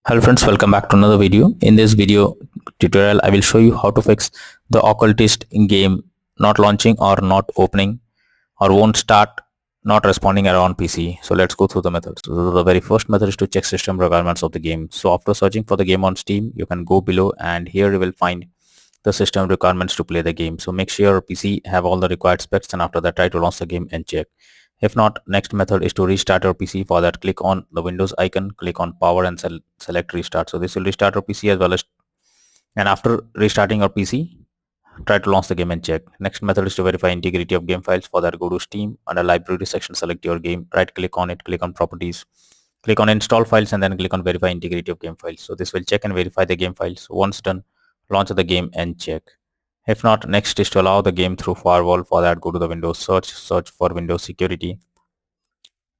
Hello friends, welcome back to another video. In this video tutorial, I will show you how to fix the occultist game not launching or not opening or won't start not responding error on PC. So let's go through the methods. So the very first method is to check system requirements of the game. So after searching for the game on Steam, you can go below and here you will find the system requirements to play the game. So make sure your PC have all the required specs and after that try to launch the game and check. If not, next method is to restart your PC. For that, click on the Windows icon, click on power and select restart. So this will restart your PC as well as, and after restarting your PC, try to launch the game and check. Next method is to verify integrity of game files. For that, go to Steam, under library section, select your game, right click on it, click on properties, click on install files and then click on verify integrity of game files. So this will check and verify the game files. Once done, launch the game and check. If not, next is to allow the game through firewall. For that, go to the Windows search for Windows security.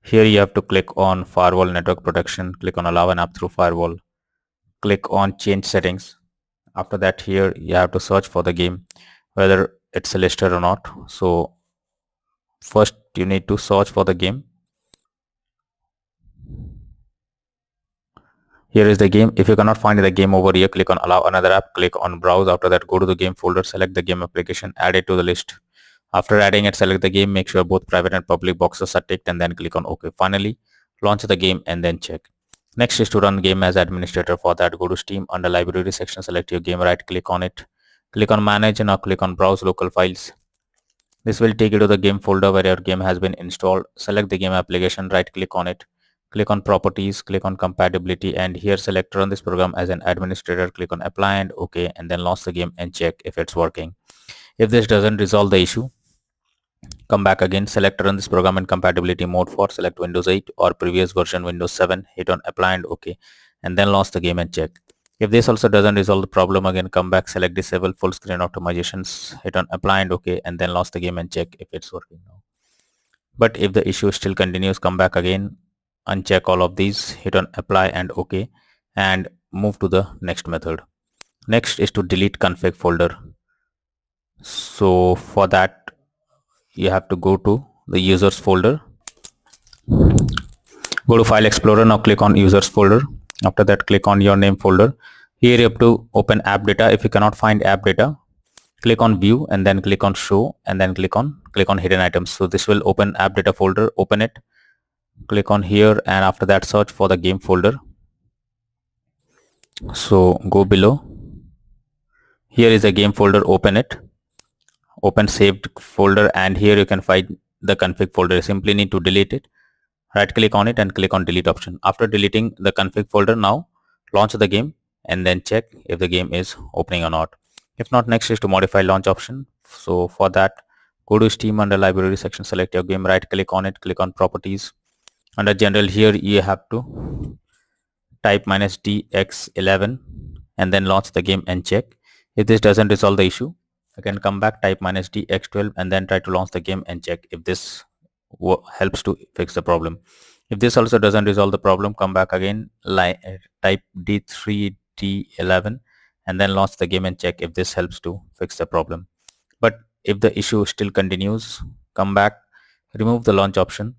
Here you have to click on firewall network protection, click on allow an app through firewall, click on change settings. After that, here you have to search for the game, whether it's listed or not. So first you need to search for the game. Here is the game. If you cannot find the game over here, click on allow another app, click on browse. After that, go to the game folder, select the game application, add it to the list. After adding it, select the game, make sure both private and public boxes are ticked and then click on OK. Finally, launch the game and then check. Next is to run game as administrator. For that, go to Steam, under library section, select your game, right click on it, click on manage and now click on browse local files. This will take you to the game folder where your game has been installed. Select the game application, right click on it, click on properties, click on compatibility and here select run this program as an administrator, click on apply and OK and then launch the game and check if it's working. If this doesn't resolve the issue, come back again, select run this program in compatibility mode. For select Windows 8 or previous version Windows 7, hit on apply and OK and then launch the game and check. If this also doesn't resolve the problem, again come back, select disable full screen optimizations, hit on apply and OK and then launch the game and check if it's working now. But if the issue still continues, come back again, uncheck all of these, hit on apply and OK and move to the next method. Next is to delete config folder. So for that you have to go to the users folder, go to file explorer, now click on users folder. After that, click on your name folder. Here you have to open app data. If you cannot find app data, click on view and then click on show and then click on hidden items. So this will open app data folder, open it, click on here and after that search for the game folder. So go below, here is a game folder, open it, open saved folder and here you can find the config folder. You simply need to delete it, right click on it and click on delete option. After deleting the config folder, now launch the game and then check if the game is opening or not. If not, next is to modify launch option. So for that, go to Steam, under library section, select your game, right click on it, click on properties. Under general, here you have to type -dx11 and then launch the game and check. If this doesn't resolve the issue, again come back, type -dx12 and then try to launch the game and check if this helps to fix the problem. If this also doesn't resolve the problem, come back again, type D3D11 and then launch the game and check if this helps to fix the problem. But if the issue still continues, come back, remove the launch option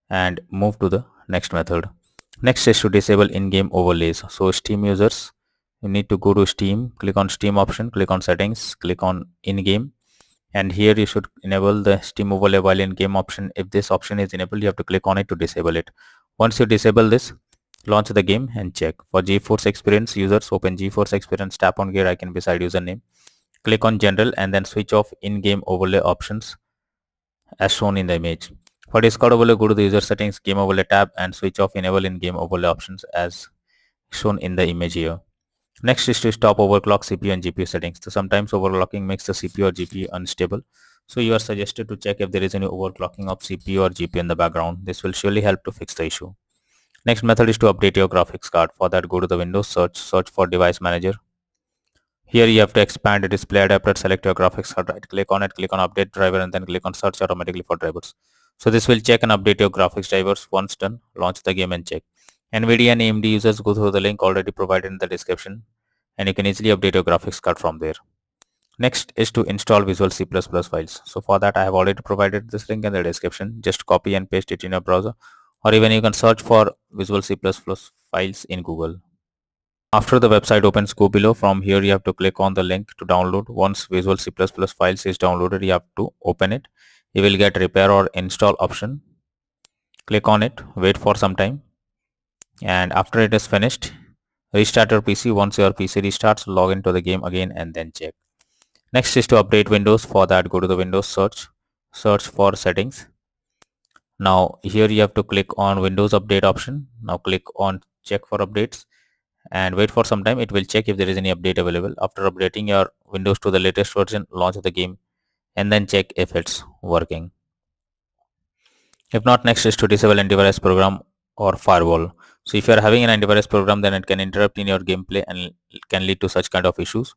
and move to the next method. Next is to disable in-game overlays. So Steam users, you need to go to Steam, click on Steam option, click on settings, click on in-game and here you should enable the Steam overlay while in game option. If this option is enabled, you have to click on it to disable it. Once you disable this, launch the game and check. For GeForce Experience users, open GeForce Experience, tap on gear icon beside username, click on general and then switch off in-game overlay options as shown in the image. For Discord overlay, go to the user settings, game overlay tab and switch off enable in-game overlay options as shown in the image here. Next is to stop overclock CPU and GPU settings. So sometimes overclocking makes the CPU or GPU unstable. So you are suggested to check if there is any overclocking of CPU or GPU in the background. This will surely help to fix the issue. Next method is to update your graphics card. For that, go to the Windows, search for device manager. Here you have to expand the display adapter, select your graphics card, right click on it, click on update driver and then click on search automatically for drivers. So this will check and update your graphics drivers. Once done, launch the game and check. NVIDIA and AMD users, go through the link already provided in the description and you can easily update your graphics card from there. Next is to install Visual C++ files. So for that, I have already provided this link in the description. Just copy and paste it in your browser or even you can search for Visual C++ files in Google. After the website opens, go below. From here you have to click on the link to download. Once Visual C++ files is downloaded, you have to open it. You will get repair or install option. Click on it, wait for some time, and after it is finished, restart your PC. Once your PC restarts, log into the game again and then check. Next is to update Windows. For that, go to the Windows search for settings. Now here you have to click on Windows Update option. Now click on check for updates and wait for some time. It will check if there is any update available. After updating your Windows to the latest version, launch the game and then check if it's working. If not, next is to disable antivirus program or firewall. So if you are having an antivirus program, then it can interrupt in your gameplay and it can lead to such kind of issues.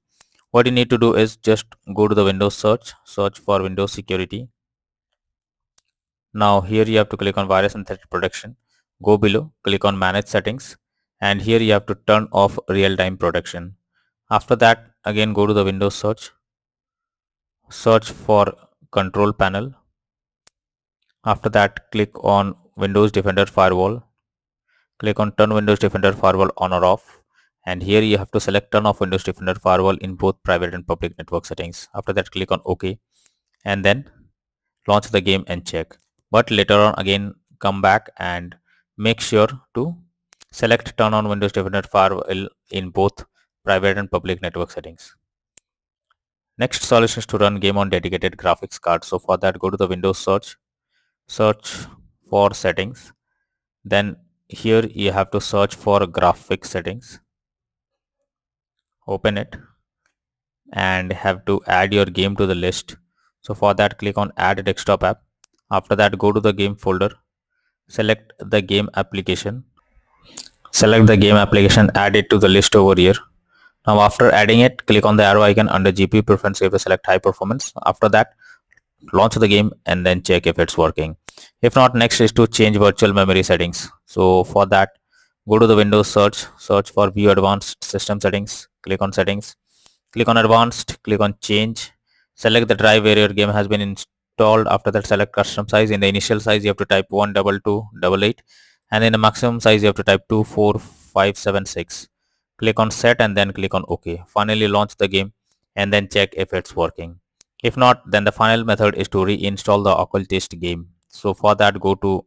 What you need to do is just go to the Windows search for Windows security. Now here you have to click on virus and threat protection. Go below, click on manage settings, and here you have to turn off real-time protection. After that, again go to the Windows search for control panel. After that, click on Windows Defender Firewall. Click on turn Windows Defender Firewall on or off, and here you have to select turn off Windows Defender Firewall in both private and public network settings. After that, click on OK and then launch the game and check. But later on again come back and make sure to select turn on Windows Defender Firewall in both private and public network settings. Next solution is to run game on dedicated graphics card. So for that, go to the Windows search for settings. Then here you have to search for graphics settings. Open it and have to add your game to the list. So for that, click on add desktop app. After that, go to the game folder, select the game application, add it to the list over here. Now after adding it, click on the arrow icon under GPU preference. You have to select high performance. After that, launch the game and then check if it's working. If not, next is to change virtual memory settings. So for that, go to the Windows search for view advanced system settings. Click on settings, click on advanced, click on change, select the drive where your game has been installed. After that, select custom size. In the initial size you have to type 12288, and in the maximum size you have to type 24576. Click on set and then click on OK. Finally launch the game and then check if it's working. If not, then the final method is to reinstall the Occultist game. So for that, go to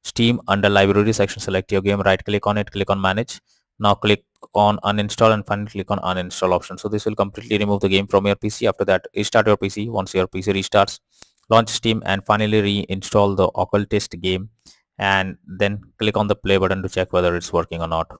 Steam under library section, select your game, right click on it, click on manage. Now click on uninstall and finally click on uninstall option. So this will completely remove the game from your PC. After that, restart your PC. Once your PC restarts, launch Steam and finally reinstall the Occultist game and then click on the play button to check whether it's working or not.